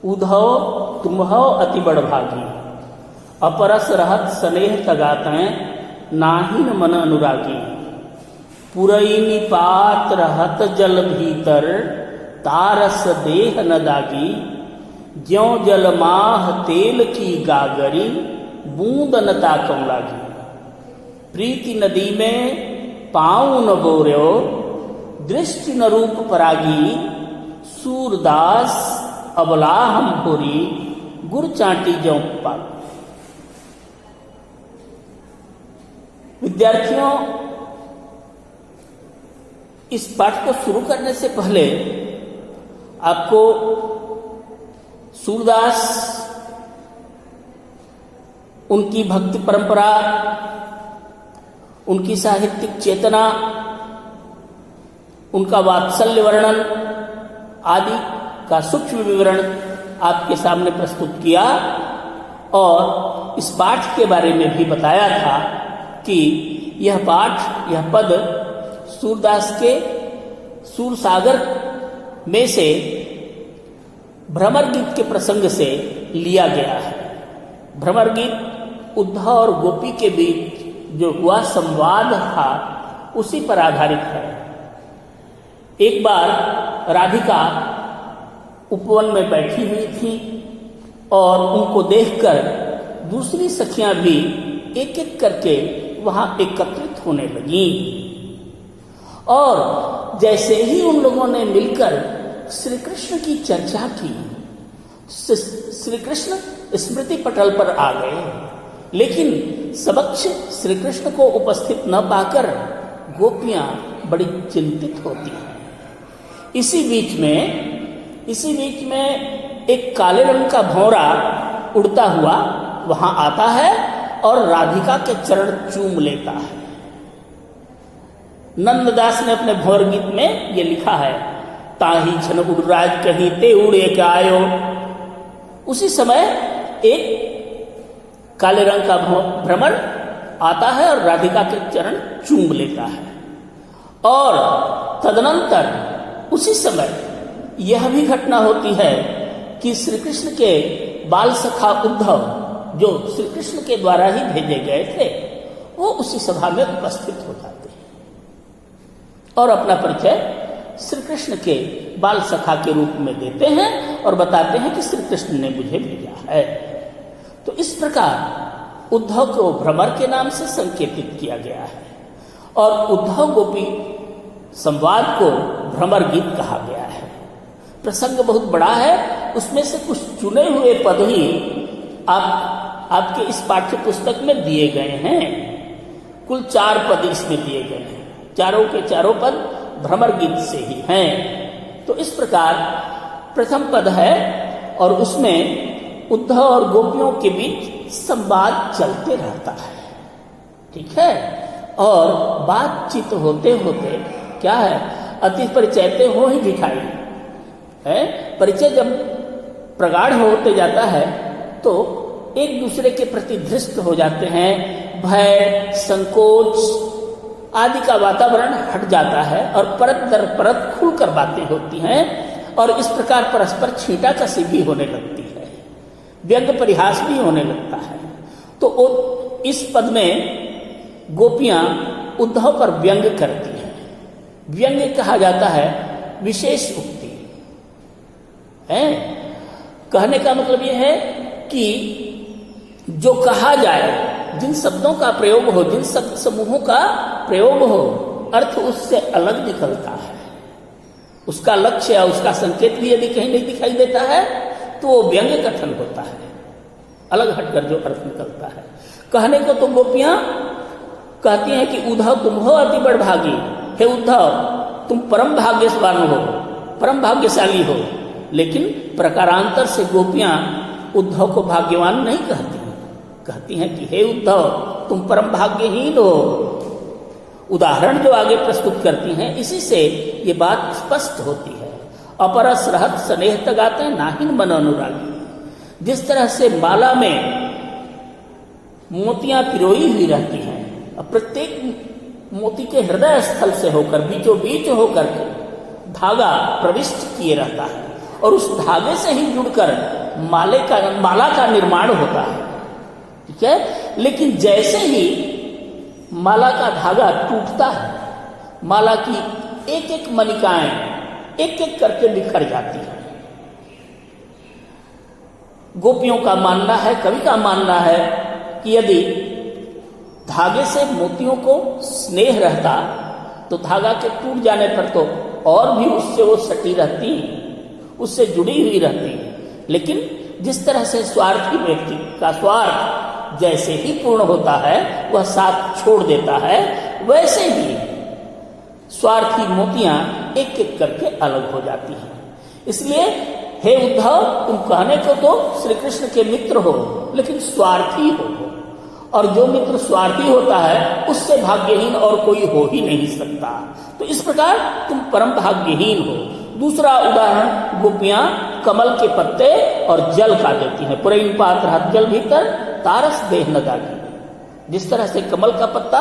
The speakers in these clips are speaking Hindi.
उधव तुम्हौ अति बड़भागी, अपरस रहत स्नेह तगातें नाहिन मन अनुरागी। पुरई निपात रहत जल भीतर, तारस देह न दागी। ज्यों जल माह तेल की गागरी, बूंद न ताकौ लागी। प्रीति नदी में पाँव न बोर्यो, दृष्टि न रूप परागी। सूरदास अबला हम भोरी, गुर चाटी ज्यों पाग। विद्यार्थियों, इस पाठ को शुरू करने से पहले आपको सूरदास, उनकी भक्ति परंपरा, उनकी साहित्यिक चेतना, उनका वात्सल्य वर्णन आदि का सूक्ष्म विवरण आपके सामने प्रस्तुत किया और इस पाठ के बारे में भी बताया था कि यह पाठ, यह पद सूरदास के सूरसागर में से भ्रमर गीत के प्रसंग से लिया गया है। भ्रमर गीत उद्धव और गोपी के बीच जो हुआ संवाद था उसी पर आधारित है। एक बार राधिका उपवन में बैठी हुई थी और उनको देखकर दूसरी सखियां भी एक एक करके वहां एकत्रित होने लगी और जैसे ही उन लोगों ने मिलकर श्री कृष्ण की चर्चा की, श्री कृष्ण स्मृति पटल पर आ गए, लेकिन समक्ष श्री कृष्ण को उपस्थित न पाकर गोपियां बड़ी चिंतित होती हैं। इसी बीच में एक काले रंग का भौरा उड़ता हुआ वहां आता है और राधिका के चरण चूम लेता है। नंददास ने अपने भौर गीत में ये लिखा है, ताही छन उड़राज कहीं ते उड़े के आयो। उसी समय एक काले रंग का भ्रमर आता है और राधिका के चरण चूम लेता है और तदनंतर उसी समय यह भी घटना होती है कि श्री कृष्ण के बाल सखा उद्धव, जो श्री कृष्ण के द्वारा ही भेजे गए थे, वो उसी सभा में उपस्थित हो जाते हैं और अपना परिचय श्री कृष्ण के बाल सखा के रूप में देते हैं और बताते हैं कि श्री कृष्ण ने मुझे भेजा है। तो इस प्रकार उद्धव को भ्रमर के नाम से संकेतित किया गया है और उद्धव गोपी संवाद को भ्रमर गीत कहा गया है। प्रसंग बहुत बड़ा है, उसमें से कुछ चुने हुए पद ही आपके इस पाठ्य पुस्तक में दिए गए हैं। कुल 4 पद इसमें दिए गए हैं, चारों के चारों पद भ्रमर गीत से ही हैं। तो इस प्रकार प्रथम पद है और उसमें उद्धव और गोपियों के बीच संवाद चलते रहता है, ठीक है। और बातचीत होते होते क्या है, अति परिचयते हो ही दिखाई है। परिचय जब प्रगाढ़ होते जाता है तो एक दूसरे के प्रति धृष्ट हो जाते हैं, भय, संकोच आदि का वातावरण हट जाता है और परत दर परत खुलकर बातें होती हैं और इस प्रकार परस्पर छींटा कसी भी होने लगती है, व्यंग परिहास भी होने लगता है। तो इस पद में गोपियां उद्धव पर व्यंग करती हैं। व्यंग कहा जाता है विशेष उक्ति है। कहने का मतलब यह है कि जो कहा जाए, जिन शब्दों का प्रयोग हो, जिन शब्द समूहों का प्रयोग हो, अर्थ उससे अलग निकलता है। उसका लक्ष्य या उसका संकेत भी यदि कहीं नहीं दिखाई देता है तो वो व्यंग कथन होता है, अलग हटकर जो अर्थ निकलता है। कहने को तो गोपियां कहती हैं कि उद्धव तुम हो अति बड़भागी, हे उद्धव तुम परम भाग्यवान हो, परम भाग्यशाली हो। लेकिन प्रकारांतर से गोपियां उद्धव को भाग्यवान नहीं कहती, कहती हैं कि हे उद्धव तुम परम भाग्यहीन हो। उदाहरण जो आगे प्रस्तुत करती हैं इसी से ये बात स्पष्ट होती है। अपरस रहत स्नेह तगाते नाहिन मन अनुरागी। जिस तरह से माला में मोतियां पिरोई हुई रहती हैं, प्रत्येक मोती के हृदय स्थल से होकर बीचों बीच होकर के धागा प्रविष्ट किए रहता है और उस धागे से ही जुड़कर माला का निर्माण होता है। ठीक है, लेकिन जैसे ही माला का धागा टूटता है, माला की एक एक मणिकाएं एक एक करके बिखर जाती है। गोपियों का मानना है, कवि का मानना है कि यदि धागे से मोतियों को स्नेह रहता तो धागा के टूट जाने पर तो और भी उससे वो सटी रहती, उससे जुड़ी हुई रहती। लेकिन जिस तरह से स्वार्थी व्यक्ति का स्वार्थ जैसे ही पूर्ण होता है वह साथ छोड़ देता है, वैसे ही स्वार्थी मोतियां एक एक करके अलग हो जाती हैं। इसलिए हे उद्धव, तुम कहने को तो श्री कृष्ण के मित्र हो, लेकिन स्वार्थी हो, और जो मित्र स्वार्थी होता है उससे भाग्यहीन और कोई हो ही नहीं सकता। तो इस प्रकार तुम परम भाग्यहीन हो। दूसरा उदाहरण गोपियां कमल के पत्ते और जल का देती हैं। पुरैन पात्र हाथ जल भीतर तारस देह न दागी। जिस तरह से कमल का पत्ता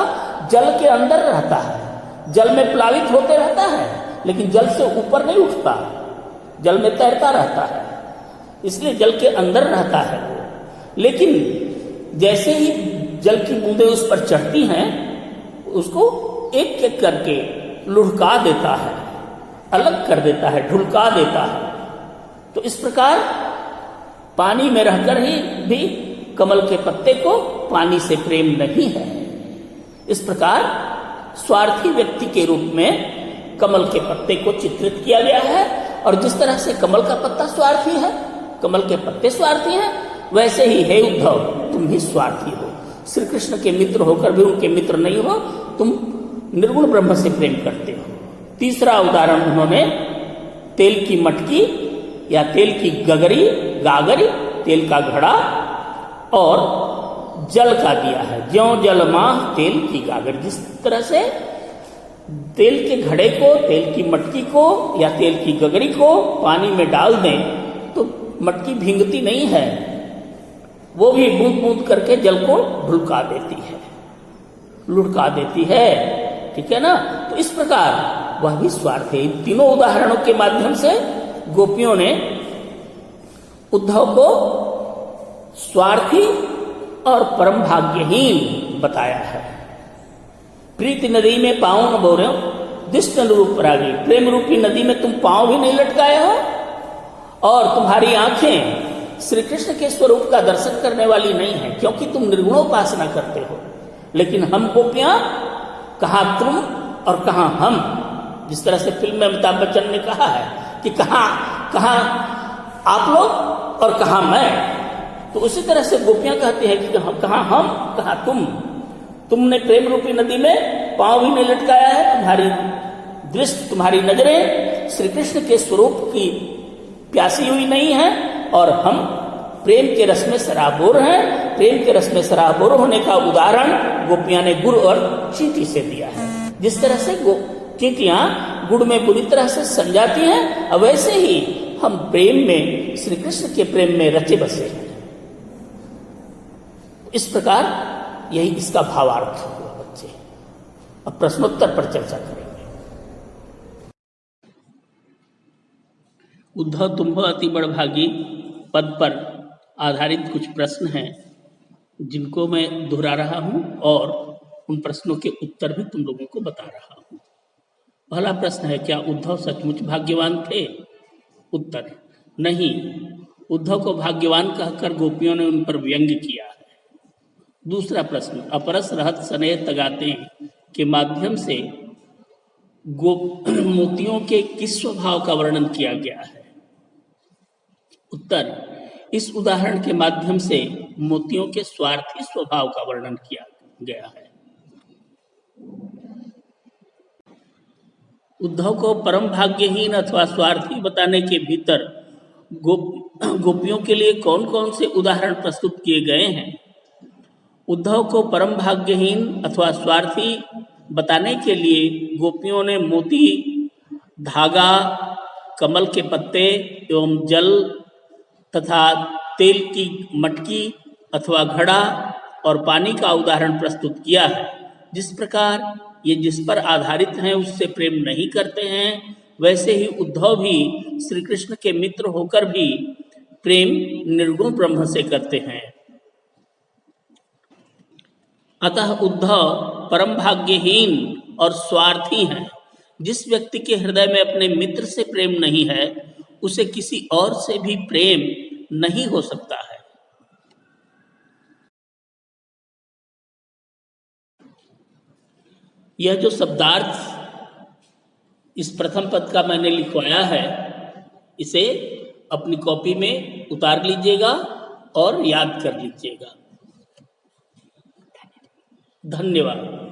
जल के अंदर रहता है, जल में प्लावित होते रहता है, लेकिन जल से ऊपर नहीं उठता, जल में तैरता रहता है, इसलिए जल के अंदर रहता है वो। लेकिन जैसे ही जल की बूंदें उस पर चढ़ती हैं, उसको एक एक करके लुढ़का देता है, अलग कर देता है, ढुलका देता है। तो इस प्रकार पानी में रहकर ही भी कमल के पत्ते को पानी से प्रेम नहीं है। इस प्रकार स्वार्थी व्यक्ति के रूप में कमल के पत्ते को चित्रित किया गया है। और जिस तरह से कमल का पत्ता स्वार्थी है, कमल के पत्ते स्वार्थी हैं, वैसे ही हे उद्धव तुम भी स्वार्थी हो। श्री कृष्ण के मित्र होकर भी उनके मित्र नहीं हो, तुम निर्गुण ब्रह्म से प्रेम करते हो। तीसरा उदाहरण उन्होंने तेल की मटकी या तेल की गागरी, तेल का घड़ा और जल का दिया है। ज्यों जल माह तेल की गागर। जिस तरह से तेल के घड़े को, तेल की मटकी को या तेल की गगरी को पानी में डाल दें तो मटकी भींगती नहीं है, वो भी बूंद बूंद करके जल को ढुलका देती है, लुढ़का देती है। ठीक है ना। तो इस प्रकार वह भी स्वार्थ है। इन तीनों उदाहरणों के माध्यम से गोपियों ने उद्धव को स्वार्थी और परम भाग्यहीन बताया है। प्रीति नदी में पांव न बोरे दिष्ट रूप रागी। प्रेम रूपी नदी में तुम पांव भी नहीं लटकाए हो, और तुम्हारी आंखें श्री कृष्ण के स्वरूप का दर्शन करने वाली नहीं है, क्योंकि तुम निर्गुणोपासना करते हो। लेकिन हम गोपियां, कहां तुम और कहां हम। जिस तरह से फिल्म में अमिताभ बच्चन ने कहा है कि कहां आप लोग और कहां मैं, तो उसी तरह से गोपियां कहती है कि कहां हम कहां तुम। तुमने प्रेम रूपी नदी में पांव भी नहीं लटकाया है, तुम्हारी दृष्टि, तुम्हारी नजरें श्री कृष्ण के स्वरूप की प्यासी हुई नहीं है, और हम प्रेम के रस में सराबोर हैं। प्रेम के रस में सराबोर होने का उदाहरण गोपियां ने गुड़ और चींटी से दिया है। जिस तरह से चींटियां गुड़ में बुरी तरह से सम जाती हैं, अब वैसे ही हम प्रेम में, श्री कृष्ण के प्रेम में रचे बसे हैं। इस प्रकार यही इसका भावार्थ हुआ बच्चे। अब प्रश्नोत्तर पर चर्चा करेंगे। उद्धव तुम अति बड़भागी पद पर आधारित कुछ प्रश्न हैं जिनको मैं दोहरा रहा हूं, और उन प्रश्नों के उत्तर भी तुम लोगों को बता रहा हूं। पहला प्रश्न है, क्या उद्धव सचमुच भाग्यवान थे? उत्तर, नहीं। उद्धव को भाग्यवान कहकर गोपियों ने उन पर व्यंग्य किया है। दूसरा प्रश्न, अपरस रहत स्नेह तगाते के माध्यम से मोतियों के किस स्वभाव का वर्णन किया गया है? उत्तर, इस उदाहरण के माध्यम से मोतियों के स्वार्थी स्वभाव का वर्णन किया गया है। उद्धव को परम भाग्यहीन अथवा स्वार्थी बताने के भीतर गोपियों के लिए कौन कौन से उदाहरण प्रस्तुत किए गए हैं? उद्धव को परम भाग्यहीन अथवा स्वार्थी बताने के लिए गोपियों ने मोती, धागा, कमल के पत्ते एवं जल तथा तेल की मटकी अथवा घड़ा और पानी का उदाहरण प्रस्तुत किया है। जिस प्रकार ये जिस पर आधारित हैं उससे प्रेम नहीं करते हैं, वैसे ही उद्धव भी श्री कृष्ण के मित्र होकर भी प्रेम निर्गुण ब्रह्म से करते हैं। अतः उद्धव परम भाग्यहीन और स्वार्थी हैं। जिस व्यक्ति के हृदय में अपने मित्र से प्रेम नहीं है, उसे किसी और से भी प्रेम नहीं हो सकता है। यह जो शब्दार्थ इस प्रथम पद का मैंने लिखवाया है, इसे अपनी कॉपी में उतार लीजिएगा और याद कर लीजिएगा। धन्यवाद।